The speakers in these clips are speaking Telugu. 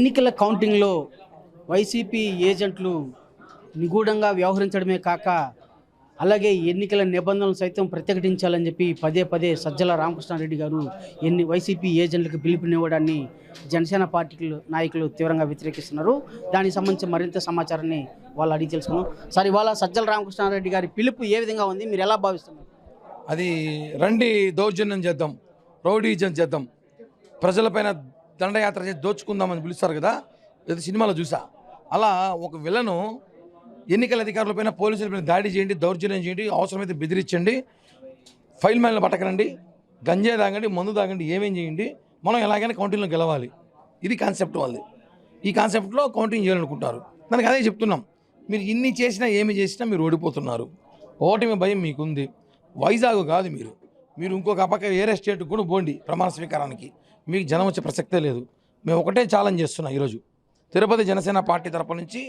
ఎన్నికల కౌంటింగ్లో వైసీపీ ఏజెంట్లు నిగూఢంగా వ్యవహరించడమే కాక అలాగే ఎన్నికల నిబంధనలు సైతం ప్రతిఘటించాలని చెప్పి పదే పదే సజ్జల రామకృష్ణారెడ్డి గారు వైసీపీ ఏజెంట్లకు పిలుపునివ్వడాన్ని జనసేన పార్టీ నాయకులు తీవ్రంగా వ్యతిరేకిస్తున్నారు. దానికి సంబంధించి మరింత సమాచారాన్ని వాళ్ళు అడిగి తెలుసుకున్నాం. సార్, ఇవాళ సజ్జల రామకృష్ణారెడ్డి గారి పిలుపు ఏ విధంగా ఉంది, మీరు ఎలా భావిస్తున్నారు? అది రండి దౌర్జన్యం చేద్దాం, రౌడీజం చేద్దాం, ప్రజలపైన దండయాత్ర చేసి దోచుకుందామని పిలుస్తారు కదా, ఇది సినిమాలో చూసా. అలా ఒక విలను ఎన్నికల అధికారులపైన పోలీసులపైన దాడి చేయండి, దౌర్జన్యం చేయండి, అవసరమైతే బెదిరించండి, ఫైల్ మ్యాన్లు పట్టకరండి, గంజాయి తాగండి, మందు తాగండి, ఏమేం చేయండి, మనం ఎలాగైనా కౌంటింగ్లో గెలవాలి. ఇది కాన్సెప్ట్ వాళ్ళది. ఈ కాన్సెప్ట్లో కౌంటింగ్ చేయాలనుకుంటారు. దానికి అదే చెప్తున్నాం, మీరు ఇన్ని చేసినా ఏమి చేసినా మీరు ఓడిపోతున్నారు. ఓటమి భయం మీకుంది. వైజాగ్ కాదు, మీరు ఇంకొక పక్క వేరే స్టేట్కి కూడా పోండి ప్రమాణ స్వీకారానికి, మీకు జనం వచ్చే ప్రసక్తే లేదు. మేము ఒకటే ఛాలెంజ్ చేస్తున్నాం. ఈరోజు తిరుపతి జనసేన పార్టీ తరపు నుంచి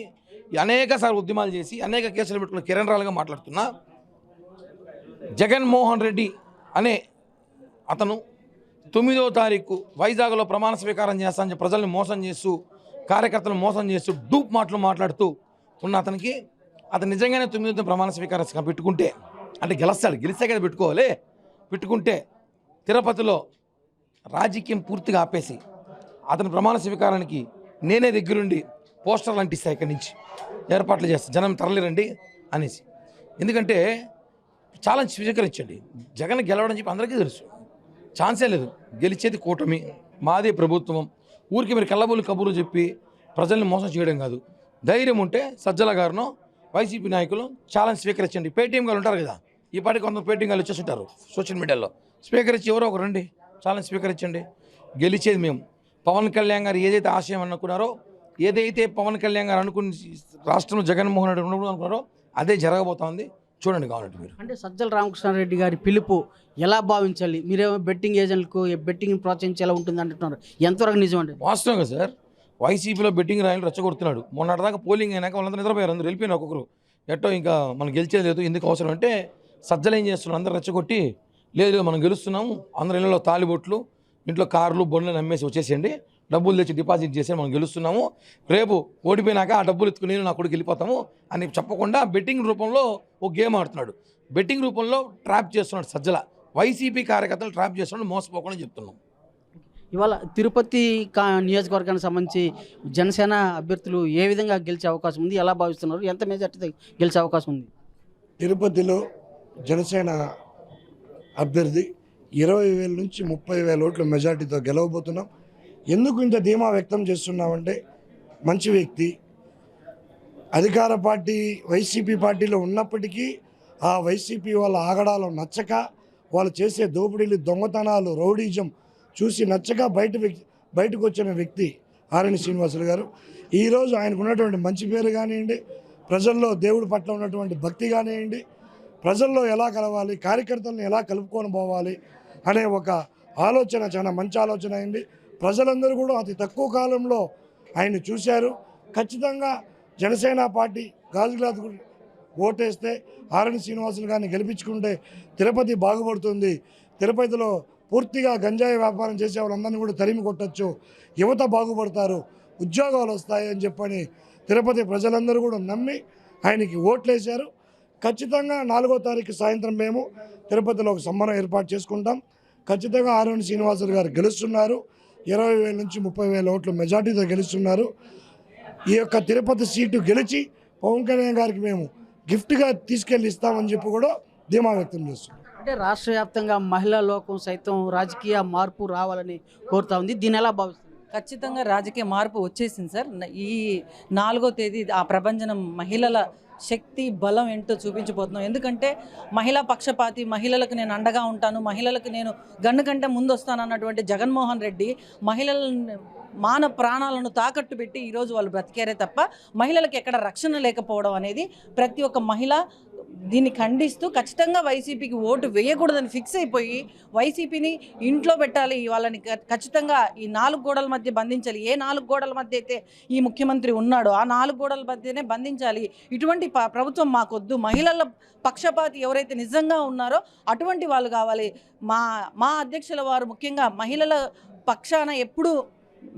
అనేక సార్లు ఉద్యమాలు చేసి అనేక కేసులు పెట్టుకున్న కిరణ్ రాలుగా మాట్లాడుతున్నా, జగన్మోహన్ రెడ్డి అనే అతను 9వ తారీఖు వైజాగ్లో ప్రమాణ స్వీకారం చేస్తానని ప్రజల్ని మోసం చేస్తూ, కార్యకర్తలను మోసం చేస్తూ, డూప్ మాటలు మాట్లాడుతూ ఉన్న అతనికి, అతను నిజంగానే 9వ ప్రమాణ స్వీకారం పెట్టుకుంటే, అంటే గెలుస్తాడు, గెలిస్తే కదా పెట్టుకోవాలి, పెట్టుకుంటే తిరుపతిలో రాజకీయం పూర్తిగా ఆపేసి అతని ప్రమాణ స్వీకారానికి నేనే దగ్గరుండి పోస్టర్లు అంటిస్తాయి, ఇక్కడి నుంచి ఏర్పాట్లు చేస్తాను, జనం తరలిరండి అనేసి. ఎందుకంటే చాలా స్వీకరించండి, జగన్ గెలవడం చెప్పి అందరికీ తెలుసు, ఛాన్సే లేదు. గెలిచేది కూటమి, మాదే ప్రభుత్వం. ఊరికి మీరు కళ్ళబోలు కబుర్లు చెప్పి ప్రజల్ని మోసం చేయడం కాదు. ధైర్యం ఉంటే సజ్జల గారును వైసీపీ నాయకులు ఛాలెంజ్ స్వీకరించండి. పేటీఎం గారు ఉంటారు కదా, ఈ పాటికి కొంత పేటీఎం గారు వచ్చేస్తుంటారు సోషల్ మీడియాలో, స్వీకరించి ఎవరో ఒక రండి, ఛాలెంజ్ స్వీకరించండి. గెలిచేది మేము. పవన్ కళ్యాణ్ గారు ఏదైతే ఆశయం అనుకున్నారో, ఏదైతే పవన్ కళ్యాణ్ గారు అనుకుని రాష్ట్రంలో జగన్మోహన్ రెడ్డి అనుకున్నారో అదే జరగబోతోంది. చూడండి కావాలంటే మీరు. అంటే సజ్జల రామకృష్ణారెడ్డి గారి పిలుపు ఎలా భావించాలి? మీరేమో బెట్టింగ్ ఏజెంట్లకు బెట్టింగ్ ప్రోత్సహించేలా ఉంటుంది అంటున్నారు, ఎంతవరకు నిజం అండి? వాస్తవంగా సార్, వైసీపీలో బెట్టింగ్ రాయలు రెచ్చగొడుతున్నాడు. మొన్నటిదాకా పోలింగ్ అయినాక వాళ్ళందరూ నిద్రపోయారు, అందరూ వెళ్ళిపోయిన ఒక్కొక్కరు. ఎట్టో ఇంకా మనం గెలిచేది లేదు, ఎందుకు అవసరం అంటే సజ్జలు ఏం చేస్తున్నారు, అందరూ రెచ్చగొట్టి లేదు మనం గెలుస్తున్నాము, అందరి ఇళ్ళలో తాలిబొట్లు, ఇంట్లో కార్లు బండ్లు నమ్మేసి వచ్చేసేయండి, డబ్బులు తెచ్చి డిపాజిట్ చేసి మనం గెలుస్తున్నాము, రేపు ఓడిపోయినాక ఆ డబ్బులు ఎత్తుకుని నేను నా కొడుకు వెళ్ళిపోతాము అని చెప్పకుండా బెట్టింగ్ రూపంలో ఒక గేమ్ ఆడుతున్నాడు. బెట్టింగ్ రూపంలో ట్రాప్ చేస్తున్నాడు సజ్జల. వైసీపీ కార్యకర్తలు ట్రాప్ చేస్తున్నాడు, మోసపోకుండా చెప్తున్నాం. ఇవాళ తిరుపతి నియోజకవర్గానికి సంబంధించి జనసేన అభ్యర్థులు ఏ విధంగా గెలిచే అవకాశం ఉంది, ఎలా భావిస్తున్నారు, ఎంత మెజార్టీతో గెలిచే అవకాశం ఉంది? తిరుపతిలో జనసేన అభ్యర్థి 20,000 నుంచి 30,000 ఓట్ల మెజార్టీతో గెలవబోతున్నాం. ఎందుకు ఇంత ధీమా వ్యక్తం చేస్తున్నామంటే, మంచి వ్యక్తి, అధికార పార్టీ వైసీపీ పార్టీలో ఉన్నప్పటికీ ఆ వైసీపీ వాళ్ళ ఆగడాలు నచ్చక, వాళ్ళు చేసే దోపిడీలు, దొంగతనాలు, రౌడీజం చూసి నచ్చక బయటకు వచ్చిన వ్యక్తి ఆరణి శ్రీనివాసులు గారు. ఈరోజు ఆయనకు ఉన్నటువంటి మంచి పేరు కానివ్వండి, ప్రజల్లో దేవుడి పట్ల ఉన్నటువంటి భక్తి కానివ్వండి, ప్రజల్లో ఎలా కలవాలి, కార్యకర్తలను ఎలా కలుపుకొని పోవాలి అనే ఒక ఆలోచన చాలా మంచి ఆలోచన అయింది. ప్రజలందరూ కూడా అతి తక్కువ కాలంలో ఆయన్ని చూశారు. ఖచ్చితంగా జనసేన పార్టీ గాజుగ్లాస్ ఓటేస్తే ఆరణి శ్రీనివాసులు గారిని గెలిపించుకుంటే తిరుపతి బాగుపడుతుంది. తిరుపతిలో పూర్తిగా గంజాయి వ్యాపారం చేసే వాళ్ళందరినీ కూడా తరిమి కొట్టచ్చు, యువత బాగుపడతారు, ఉద్యోగాలు వస్తాయి అని చెప్పని తిరుపతి ప్రజలందరూ కూడా నమ్మి ఆయనకి ఓట్లేశారు. ఖచ్చితంగా 4వ తారీఖు సాయంత్రం మేము తిరుపతిలో ఒక సంబరం ఏర్పాటు చేసుకుంటాం. ఖచ్చితంగా ఆరణి శ్రీనివాసులు గారు గెలుస్తున్నారు. 20,000 నుంచి 30,000 ఓట్ల మెజార్టీతో గెలుస్తున్నారు. ఈ యొక్క తిరుపతి సీటు గెలిచి పవన్ కళ్యాణ్ గారికి మేము గిఫ్ట్గా తీసుకెళ్ళి ఇస్తామని చెప్పి కూడా ధీమా వ్యక్తం చేస్తున్నాం. అంటే రాష్ట్ర వ్యాప్తంగా మహిళా లోకం సైతం రాజకీయ మార్పు రావాలని కోరుతా ఉంది, దీన్ని ఎలా భావిస్తుంది? ఖచ్చితంగా రాజకీయ మార్పు వచ్చేసింది సార్. ఈ 4వ తేదీ ఆ ప్రభంజనం మహిళల శక్తి బలం ఏంటో చూపించబోతున్నాం. ఎందుకంటే మహిళా పక్షపాతి, మహిళలకు నేను అండగా ఉంటాను, మహిళలకు నేను గన్ను కంటే ముందు వస్తాను అన్నటువంటి జగన్మోహన్ రెడ్డి మహిళల ప్రాణాలను తాకట్టు పెట్టి ఈరోజు వాళ్ళు బ్రతికారే తప్ప మహిళలకు ఎక్కడ రక్షణ లేకపోవడం అనేది ప్రతి ఒక్క మహిళ దీన్ని ఖండిస్తూ ఖచ్చితంగా వైసీపీకి ఓటు వేయకూడదని ఫిక్స్ అయిపోయి వైసీపీని ఇంట్లో పెట్టాలి, వాళ్ళని ఖచ్చితంగా ఈ 4 గోడల మధ్య బంధించాలి. ఏ 4 గోడల మధ్య అయితే ఈ ముఖ్యమంత్రి ఉన్నాడో ఆ 4 గోడల మధ్యనే బంధించాలి. ఇటువంటి ప్రభుత్వం మాకొద్దు. మహిళల పక్షపాతి ఎవరైతే నిజంగా ఉన్నారో అటువంటి వాళ్ళు కావాలి. మా అధ్యక్షుల వారు ముఖ్యంగా మహిళల పక్షాన ఎప్పుడూ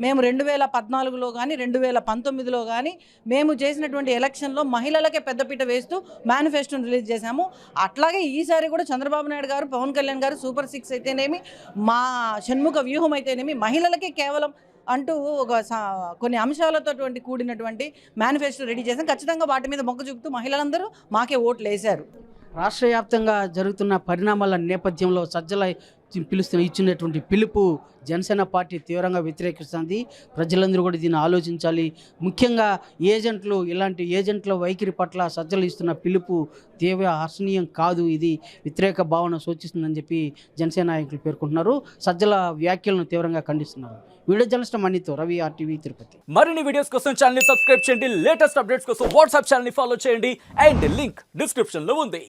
మేము 2014లో కానీ 2019లో కానీ మేము చేసినటువంటి ఎలక్షన్లో మహిళలకే పెద్దపీట వేస్తూ మేనిఫెస్టోని రిలీజ్ చేశాము. అట్లాగే ఈసారి కూడా చంద్రబాబు నాయుడు గారు, పవన్ కళ్యాణ్ గారు సూపర్ 6 అయితేనేమి, మా షణ్ముఖ వ్యూహం అయితేనేమి మహిళలకే కేవలం అంటూ కొన్ని అంశాలతో కూడినటువంటి మేనిఫెస్టో రెడీ చేశాం. ఖచ్చితంగా వాటి మీద మొగ్గు చూపుతూ మహిళలందరూ మాకే ఓట్లు వేశారు. రాష్ట్ర వ్యాప్తంగా జరుగుతున్న పరిణామాల నేపథ్యంలో సజ్జల ఇచ్చినటువంటి పిలుపు జనసేన పార్టీ తీవ్రంగా వ్యతిరేకిస్తుంది. ప్రజలందరూ కూడా దీన్ని ఆలోచించాలి. ముఖ్యంగా ఏజెంట్లు, ఇలాంటి ఏజెంట్ల వైఖరి పట్ల సజ్జలు ఇస్తున్న పిలుపు తీవ్ర హర్షణీయం కాదు, ఇది వ్యతిరేక భావన సూచిస్తుందని చెప్పి జనసేన నాయకులు పేర్కొంటున్నారు. సజ్జల వ్యాఖ్యలను తీవ్రంగా ఖండిస్తున్నారు. వీడియో జర్నలిస్ట్ మనీతో రవి, RTV తిరుపతి. మరిన్ని వీడియోస్ కోసం ఛానల్ ని సబ్స్క్రైబ్ చేయండి. లేటెస్ట్ అప్డేట్స్ కోసం వాట్సాప్ ఛానల్ ని ఫాలో చేయండి. అండ్ లింక్ డిస్క్రిప్షన్ లో ఉంది.